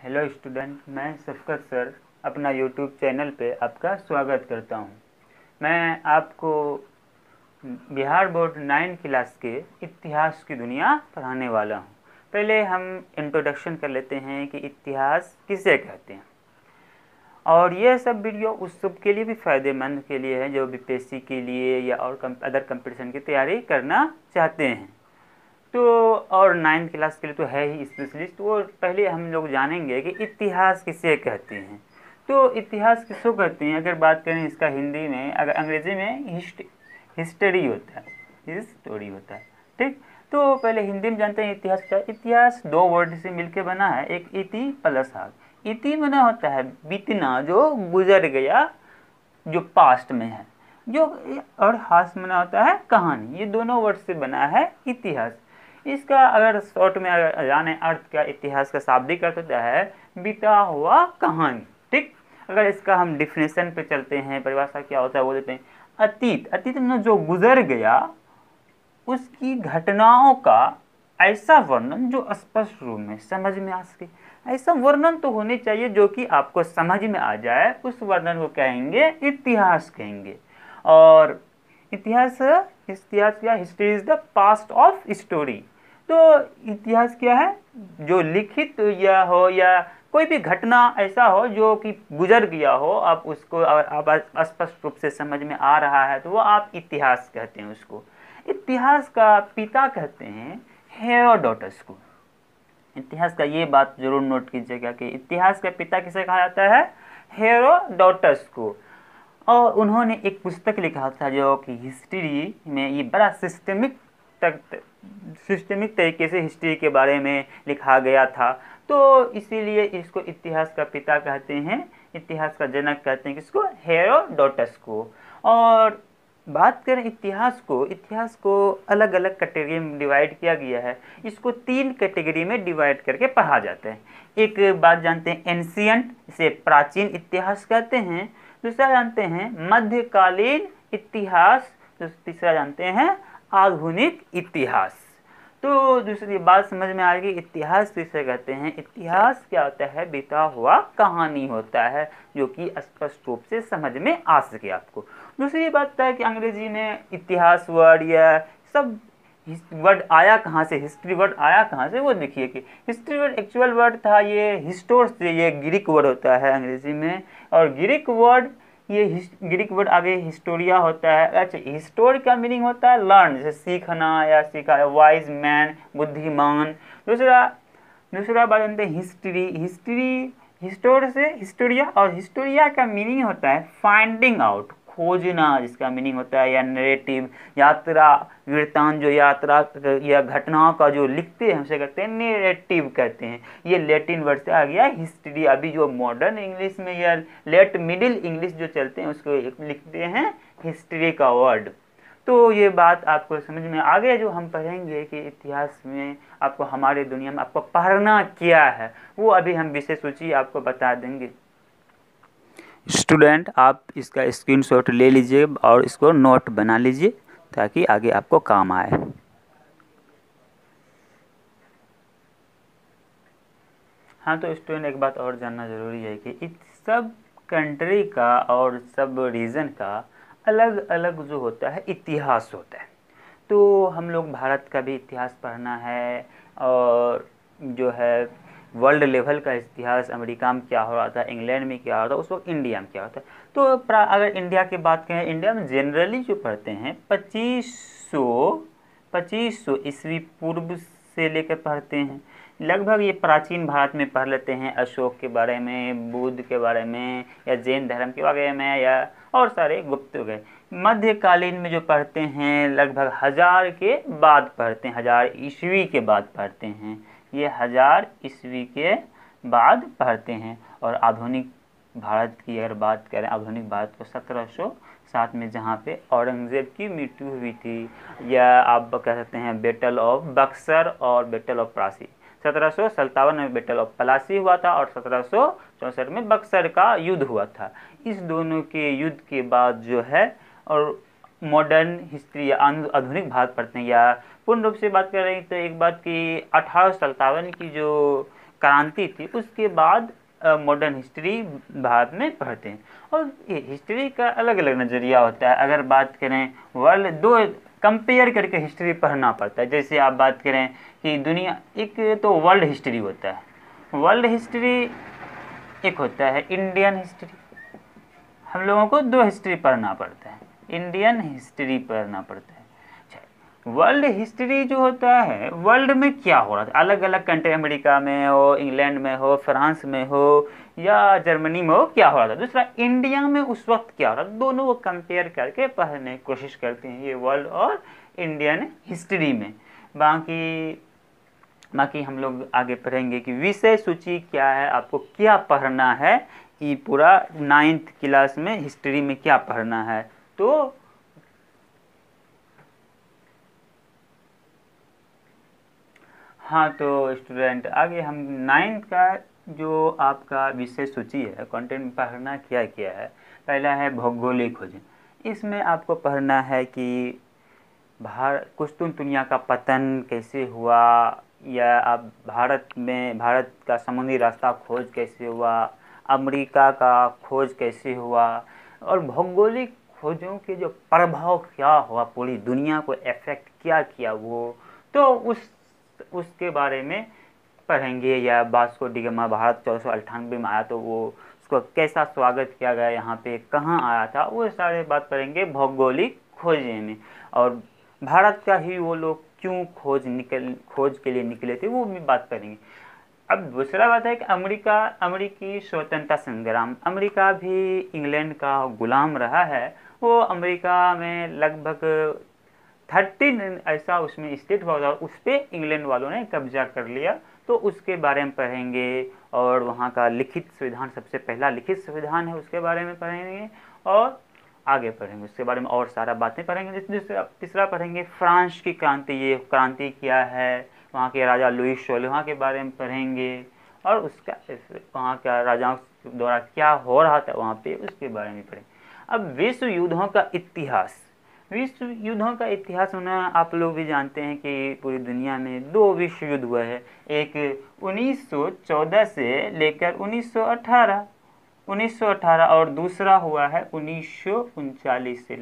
Hello student, मैं शफकत sir अपना YouTube channel पे आपका स्वागत करता हूँ। मैं आपको बिहार बोर्ड 9 क्लास के इतिहास की दुनिया पढ़ाने वाला हूँ। पहले हम इंट्रोडक्शन कर लेते हैं कि इतिहास किसे कहते हैं। और ये सब वीडियो उस सब के लिए भी फ़ायदेमंद के लिए है जो बीपीएससी के लिए या और अदर कंपटीशन की तैयारी करना चाहते हैं। तो और 9th क्लास के लिए तो है ही स्पेशलिस्ट। वो पहले हम लोग जानेंगे कि इतिहास किसे कहते हैं। तो इतिहास किसको कहते हैं अगर बात करें इसका हिंदी में, अगर अंग्रेजी में हिस्ट्री होता है, हिस्टोरी होता है, ठीक। तो पहले हिंदी में जानते हैं इतिहास क्या है। इतिहास दो वर्ड से मिलकर बना है, एक इति प्लस हास। इति बना होता है बीतना, जो गुजर गया, जो पास्ट में है, जो, और हास बना होता है कहानी। ये दोनों वर्ड से बना है इतिहास। इसका अगर शॉर्ट में अगर जाने अर्थ क्या, इतिहास का शाब्दिक अर्थ होता है बीता हुआ कहानी, ठीक। अगर इसका हम डिफिनेशन पे चलते हैं, परिभाषा क्या होता है वो देते हैं। अतीत, अतीत में जो गुजर गया उसकी घटनाओं का ऐसा वर्णन जो स्पष्ट रूप में समझ में आ सके। ऐसा वर्णन तो होने चाहिए जो कि आपको समझ में आ जाए, उस वर्णन को कहेंगे इतिहास कहेंगे। और इतिहास, इतिहास क्या, history is the past of story. तो इतिहास क्या है, जो लिखित या हो या कोई भी घटना ऐसा हो जो कि गुजर गया हो, आप उसको आप स्पष्ट रूप से समझ में आ रहा है तो वो आप इतिहास कहते हैं उसको। इतिहास का पिता कहते हैं हेरोडोटस को। इतिहास का ये बात जरूर नोट कीजिएगा कि इतिहास का पिता किसे कहा जाता है, हेरोडोटस को। और उन्होंने एक पुस्तक लिखा था जो कि हिस्ट्री में ये बड़ा सिस्टमिक तरीके से हिस्ट्री के बारे में लिखा गया था। तो इसीलिए इसको इतिहास का पिता कहते हैं, इतिहास का जनक कहते हैं किसको, हेरोडोटस को। और बात करें इतिहास को अलग अलग कैटेगरी में डिवाइड किया गया है। इसको 3 कैटेगरी में डिवाइड करके पढ़ा जाता है। एक बात जानते हैं एंशियंट, इसे प्राचीन इतिहास कहते हैं। दूसरा जानते हैं मध्यकालीन इतिहास। तीसरा जानते हैं आधुनिक इतिहास। तो दूसरी बात समझ में आ गई, इतिहास किसे कहते हैं। इतिहास क्या होता है, बीता हुआ कहानी होता है जो कि स्पष्ट रूप से समझ में आ सके आपको। दूसरी बात है कि अंग्रेजी में इतिहास वर्ड या सब वर्ड आया कहाँ से, हिस्ट्री वर्ड आया कहाँ से, वो देखिए कि हिस्ट्री वर्ड एक्चुअल वर्ड था ये हिस्टोर से, ये ग्रीक वर्ड होता है अंग्रेजी में। और ग्रीक वर्ड, ये ग्रीक वर्ड आगे हिस्टोरिया होता है। अच्छा, हिस्टोर का मीनिंग होता है लर्न, जैसे सीखना या सीखा, वाइज मैन, बुद्धिमान। दूसरा बात जानते हैं हिस्ट्री हिस्टोर से हिस्टोरिया, और हिस्टोरिया का मीनिंग होता है फाइंडिंग आउट, खोजना, जिसका मीनिंग होता है, या नरेटिव, यात्रा वृत्तांत, जो यात्रा या घटनाओं का जो लिखते हैं उसे कहते हैं नरेटिव कहते हैं। ये लैटिन वर्ड से आ गया हिस्ट्री। अभी जो मॉडर्न इंग्लिश में या लेट मिडिल इंग्लिश जो चलते हैं उसको लिखते हैं हिस्ट्री का वर्ड। तो ये बात आपको समझ में आ गया। जो हम पढ़ेंगे कि इतिहास में आपको, हमारे दुनिया में आपको पढ़ना क्या है, वो अभी हम विषय सूची आपको बता देंगे। स्टूडेंट, आप इसका स्क्रीनशॉट ले लीजिए और इसको नोट बना लीजिए ताकि आगे आपको काम आए। हाँ, तो स्टूडेंट एक बात और जानना ज़रूरी है कि इस सब कंट्री का और सब रीजन का अलग अलग जो होता है इतिहास होता है। तो हम लोग भारत का भी इतिहास पढ़ना है, और जो है वर्ल्ड लेवल का इतिहास, अमेरिका में क्या हो रहा था, इंग्लैंड में क्या हो रहा था, उस वक्त इंडिया में क्या होता है। तो अगर इंडिया की बात करें, इंडिया में जनरली जो पढ़ते हैं 2500 ईस्वी पूर्व से लेकर पढ़ते हैं लगभग। ये प्राचीन भारत में पढ़ लेते हैं, अशोक के बारे में, बुद्ध के बारे में, या जैन धर्म के बारे में, या और सारे गुप्त हो गए। मध्यकालीन में जो पढ़ते हैं लगभग 1000 के बाद पढ़ते हैं, 1000 ईस्वी के बाद पढ़ते हैं, ये 1000 ईस्वी के बाद पढ़ते हैं। और आधुनिक भारत की अगर बात करें, आधुनिक भारत को 1707 में जहाँ पे औरंगज़ेब की मृत्यु हुई थी, या आप कह सकते हैं बैटल ऑफ बक्सर और बैटल ऑफ प्लासी। 1757 में बैटल ऑफ प्लासी हुआ था और 1764 में बक्सर का युद्ध हुआ था। इस दोनों के युद्ध के बाद जो है, और मॉडर्न हिस्ट्री या आधुनिक भारत पढ़ते हैं, या पूर्ण रूप से बात कर रहे हैं तो एक बात कि 1857 की जो क्रांति थी उसके बाद मॉडर्न हिस्ट्री भारत में पढ़ते हैं। और ये हिस्ट्री का अलग अलग नज़रिया होता है। अगर बात करें वर्ल्ड, दो कंपेयर करके हिस्ट्री पढ़ना पड़ता है। जैसे आप बात करें कि दुनिया, एक तो वर्ल्ड हिस्ट्री होता है, वर्ल्ड हिस्ट्री एक होता है इंडियन हिस्ट्री। हम लोगों को दो हिस्ट्री पढ़ना पड़ता है, इंडियन हिस्ट्री पढ़ना पड़ता है। वर्ल्ड हिस्ट्री जो होता है, वर्ल्ड में क्या हो रहा था, अलग अलग कंट्री, अमेरिका में हो, इंग्लैंड में हो, फ्रांस में हो या जर्मनी में हो, क्या हो रहा था। दूसरा इंडिया में उस वक्त क्या हो रहा था, दोनों को कंपेयर करके पढ़ने की कोशिश करते हैं ये वर्ल्ड और इंडियन हिस्ट्री में। बाकी हम लोग आगे पढ़ेंगे कि विषय सूची क्या है, आपको क्या पढ़ना है, कि पूरा 9th क्लास में हिस्ट्री में क्या पढ़ना है। तो हाँ, तो स्टूडेंट आगे हम 9th का जो आपका विषय सूची है, कंटेंट में पढ़ना क्या क्या है। पहला है भौगोलिक खोज। इसमें आपको पढ़ना है कि कुस्तुनतुनिया का पतन कैसे हुआ, या आप भारत का समुद्री रास्ता खोज कैसे हुआ, अमेरिका का खोज कैसे हुआ, और भौगोलिक खोजों के जो प्रभाव क्या हुआ, पूरी दुनिया को इफेक्ट क्या किया वो, तो उसके बारे में पढ़ेंगे। या वास्को डी गामा भारत 1498 में आया तो वो उसको कैसा स्वागत किया गया, यहाँ पे कहाँ आया था, वो सारे बात करेंगे भौगोलिक खोजने में। और भारत का ही वो लोग क्यों खोज के लिए निकले थे, वो भी बात करेंगे। अब दूसरा बात है कि अमेरिकी स्वतंत्रता संग्राम, अमेरिका भी इंग्लैंड का गुलाम रहा है। वो अमेरिका में लगभग 13 ऐसा उसमें स्टेट हुआ था, उस पर इंग्लैंड वालों ने कब्जा कर लिया, तो उसके बारे में पढ़ेंगे। और वहाँ का लिखित संविधान, सबसे पहला लिखित संविधान है, उसके बारे में पढ़ेंगे और आगे पढ़ेंगे उसके बारे में और सारा बातें पढ़ेंगे। तीसरा पढ़ेंगे फ्रांस की क्रांति, ये क्रांति क्या है, वहाँ के राजा लुईस 16वां के बारे में पढ़ेंगे, और उसका वहाँ का राजाओं द्वारा क्या हो रहा था वहाँ पे, उसके बारे में पढ़ेंगे। अब विश्व युद्धों का इतिहास, विश्व युद्धों का इतिहास होना आप लोग भी जानते हैं कि पूरी दुनिया में 2 विश्व युद्ध हुए हैं। एक 1914 से लेकर 1918 और दूसरा हुआ है 1939 से